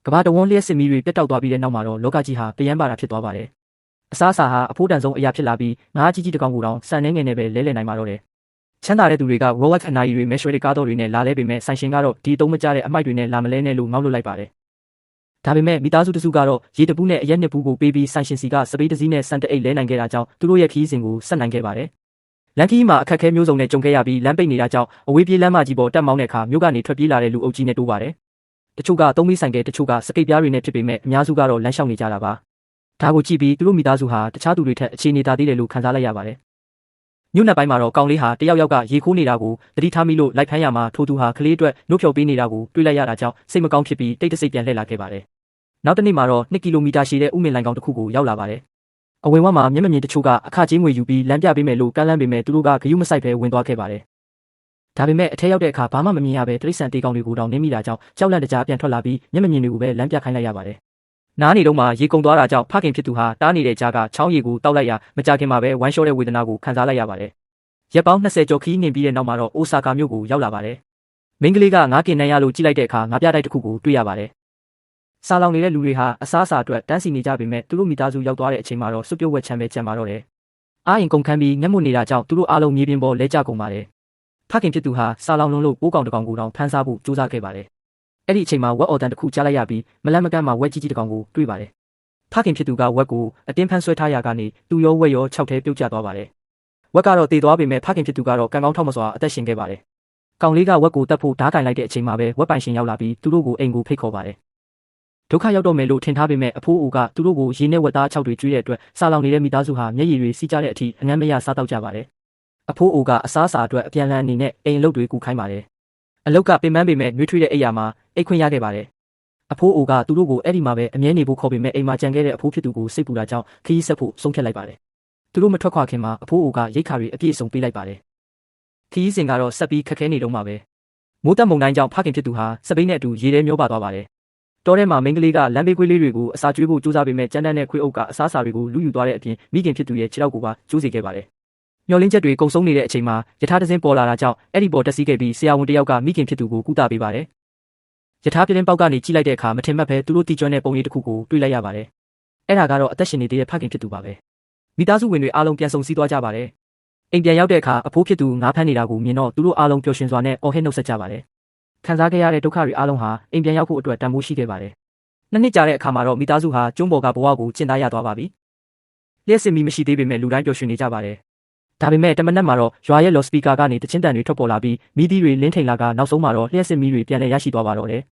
ကဘာတဝန်းလျှက်စစ်မီးတွေပြတ်တောက်သွားပြီးတဲ့နောက်မှာတော့လောကကြီးဟာပယမ်းပါတာဖြစ်သွားပါတယ်။အစားအစာဟာအဖိုးတန်ဆုံးအရာဖြစ်လာပြီးငါးကြီးကြီးတကောင်ကိုတောင်စံနှဲငယ်နဲ့ပဲလဲလှယ်နိုင်မှာတော့တယ်။ချမ်းသာတဲ့သူတွေက Rolex အနာရီတွေမဲရွှေတွေကားတော်တွေနဲ့လာလဲပေမဲ့ဆိုင်ရှင်ကတော့ဒီအသုံးမကျတဲ့အမိုက်တွေနဲ့လာမလဲနဲ့လို့ငေါက်လွတ်လိုက်ပါတယ်။ဒါပေမဲ့မိသားစုတစုကတော့ရေတပူးနဲ့အရက်နှစ်ပူးကိုပေးပြီးဆိုင်ရှင်စီကစပိတ်တစည်းနဲ့စံတအိတ်လဲနိုင်ခဲ့တာကြောင့်သူတို့ရဲ့ခီးစဉ်ကိုဆက်နိုင်ခဲ့ပါတယ်။လမ်းခီးမှာအခက်အခဲမျိုးစုံနဲ့ကြုံခဲ့ရပြီးလမ်းပိတ်နေတာကြောင့်အဝေးပြေးလမ်းမကြီးပေါ်တက်မောင်းတဲ့အခါမြို့ကနေထွက်ပြေးလာတဲ့လူအုပ်ကြီးနဲ့တိုးပါတယ်။တချို့ကသုံးမီးဆိုင်ကတချို့ကစကိတ်ပြားတွေနဲ့ဖြစ်ပေမဲ့အများစုကတော့လမ်းလျှောက်နေကြတာပါ။ဒါကိုကြည့်ပြီးသူတို့မိသားစုဟာတခြားသူတွေထက်အခြေအနေသာသေးတယ်လို့ခံစားလိုက်ရပါတယ်။မြို့နယ်ပိုင်းမှာတော့ကောင်လေးဟာတယောက်ကရေခိုးနေတာကိုတတိထားမိလို့လိုက်ဖမ်းရမှာထိုးသူဟာကလေးအတွက်နှုတ်ဖြော်ပေးနေတာကိုတွေ့လိုက်ရတာကြောင့်စိတ်မကောင်းဖြစ်ပြီးတိတ်တဆိတ်ပြန်လှည့်လာခဲ့ပါတယ်။နောက်တစ်နေ့မှာတော့2 ကီလိုမီတာရှည်တဲ့ဥမင်လိုင်ကောင်တစ်ခုကိုရောက်လာပါတယ်။အဝင်ဝမှာမျက်မမြင်တချို့ကအခကြေးငွေယူပြီးလမ်းပြပေးမယ်လို့ကမ်းလှမ်းပေမဲ့သူတို့ကဂယုမစိုက်ပဲဝင်သွားခဲ့ပါတယ်။ဒါပေမဲ့အထက်ရောက်တဲ့အခါဘာမှမမြင်ရပဲတိရစ္ဆာန်တေးကောင်တွေကိုတောင်နင်းမိတာကြောင့်ကြောက်လန့်တကြားပြန်ထွက်လာပြီးမျက်မမြင်တွေကိုပဲလမ်းပြခိုင်းလိုက်ရပါတယ်။နားနေတော့မှရေကုန်သွားတာကြောင့်ဖခင်ဖြစ်သူဟာတားနေတဲ့ကြားကချောင်းရီကိုတောက်လိုက်ရမကြခင်မှာပဲဝမ်းလျှောတဲ့ဝေဒနာကိုခံစားလိုက်ရပါတယ်။ရက်ပေါင်း20ကျော်ခီးနှင်ပြီးတဲ့နောက်မှာတော့အိုဆာကာမြို့ကိုရောက်လာပါတယ်။မိန်းကလေးကငါးကင်နန်းရလို့ကြည့်လိုက်တဲ့အခါငါပြတိုက်တစ်ခုကိုတွေ့ရပါတယ်။စားလောင်နေတဲ့လူတွေဟာအစားအစာအတွက်တန်းစီနေကြပေမဲ့သူတို့မိသားစုရောက်သွားတဲ့အချိန်မှာတော့စွပ်ပြုတ်ဝက်ချမ်းပဲကြံပါတော့တယ်။အားရင်ကုန်ခန်းပြီးငက်မွနေတာကြောင့်သူတို့အားလုံးမြေပြင်ပေါ်လဲကျကုန်ပါတယ်။ဖခင်ဖြစ်သူဟာစားလောင်လုံးလို့ပိုးကောင်တစ်ကောင်ကိုတောင်ဖမ်းစားဖို့ကြိုးစားခဲ့ပါတယ်။အဲ့ဒီအချိန်မှာဝက်အော်တန်တစ်ခုကြားလိုက်ရပြီးမလန့်မကန့်မှာဝက်ကြီးကြီးတစ်ကောင်ကိုတွေ့ပါတယ်။ဖခင်ဖြစ်သူကဝက်ကိုအတင်းဖမ်းဆွဲထားရာကနေသူရောဝက်ရော6ထဲပြုတ်ကျသွားပါတယ်။ဝက်ကတော့တေသွားပေမဲ့ဖခင်ဖြစ်သူကတော့ကံကောင်းထောက်မစွာအသက်ရှင်ခဲ့ပါတယ်။ကောင်လေးကဝက်ကိုတတ်ဖို့ဓားကင်လိုက်တဲ့အချိန်မှာပဲဝက်ပိုင်ရှင်ရောက်လာပြီးသူတို့ကိုအိမ်ကိုဖိတ်ခေါ်ပါတယ်။ဒုက္ခရောက်တော့မယ်လို့ထင်ထားပေမဲ့အဖိုးအိုကသူတို့ကိုရေနဲ့ဝက်သား6တွေကျွေးတဲ့အတွက်စားလောင်နေတဲ့မိသားစုဟာမျက်ရည်တွေစီးကြတဲ့အထိအငမ်းမရစားတော့ကြပါတယ်။အဖိုးအိုကအစားအစာအတွက်အပြန်လန်းအနေနဲ့အိမ်အလုပ်တွေကူခိုင်းပါတယ်။အလုပ်ကပင်ပန်းပေမဲ့နှွေးထွေးတဲ့အိမ်ယာမှာအိတ်ခွင့်ရခဲ့ပါတယ်။အဖိုးအိုကသူတို့ကိုအဲ့ဒီမှာပဲအမြဲနေဖို့ခေါ်ပေမဲ့အိမ်မှာကြံခဲ့တဲ့အဖိုးဖြစ်သူကိုစိတ်ပူတာကြောင့်ခရီးဆက်ဖို့ဆုံးဖြတ်လိုက်ပါတယ်။သူတို့မထွက်ခွာခင်မှာအဖိုးအိုကရိတ်ခါတွေအပြည့်အစုံပေးလိုက်ပါတယ်။ခရီးစဉ်ကတော့ဆက်ပြီးခက်ခဲနေတော့မှာပဲ။မိုးတက်မုန်တိုင်းကြောင့်ဖခင်ဖြစ်သူဟာစပိန်နဲ့အတူရေထဲမျောပါသွားပါတယ်။တောထဲမှာမိန်းကလေးကလမ်းဘေးခွေးလေးတွေကိုအစာကျွေးဖို့ကြိုးစားပေမဲ့ကြမ်းတမ်းတဲ့ခွေးအုပ်ကအစားအစာတွေကိုလူယူသွားတဲ့အပြင်မိခင်ဖြစ်သူရဲ့ခြေထောက်ကိုပါကျိုးစေခဲ့ပါတယ်။မျောလင်းချက်တွေကုံဆုံးနေတဲ့အချိန်မှာယထာတစင်းပေါ်လာတာကြောင့်အဲ့ဒီပေါ်တက်စီးခဲ့ပြီးဆရာဝန်တယောက်ကမိခင်ဖြစ်သူကိုကုသပေးပါတယ်။ယထာပြတင်းပေါက်ကနေကြည့်လိုက်တဲ့အခါမထင်မှတ်ပဲသူတို့တီကျွမ်းတဲ့ပုံရိပ်တစ်ခုကိုတွေ့လိုက်ရပါတယ်။အဲ့ဒါကတော့အသက်ရှင်နေသေးတဲ့ဖခင်ဖြစ်သူပါပဲ။မိသားစုဝင်တွေအားလုံးပြန်ဆုံစည်းသွားကြပါတယ်။အိမ်ပြန်ရောက်တဲ့အခါအဖိုးဖြစ်သူငါးဖမ်းနေတာကိုမြင်တော့သူတို့အားလုံးပျော်ရွှင်စွာနဲ့အော်ဟစ်နှုတ်ဆက်ကြပါတယ်။ခံစားခဲ့ရတဲ့ဒုက္ခတွေအားလုံးဟာအိမ်ပြန်ရောက်ဖို့အတွက်တန်ဖိုးရှိခဲ့ပါတယ်။နှစ်ကြာတဲ့အခါမှာတော့မိသားစုဟာကျွန်းပေါ်ကဘဝကိုကျင့်သားရသွားပါပြီ။လျှက်စစ်မီမရှိသေးပေမဲ့လူတိုင်းပျော်ရွှင်နေကြပါတယ်။ဒါပေမဲ့တမနက်မှာတော့ရွာရဲ့လော်စပီကာကနေတချင်းတန်တွေထွက်ပေါ်လာပြီးမီးသီးတွေလင်းထိန်လာကနောက်ဆုံးမှာတော့လျှက်စစ်မီတွေပြန်လည်ရရှိသွားပါတော့တယ်။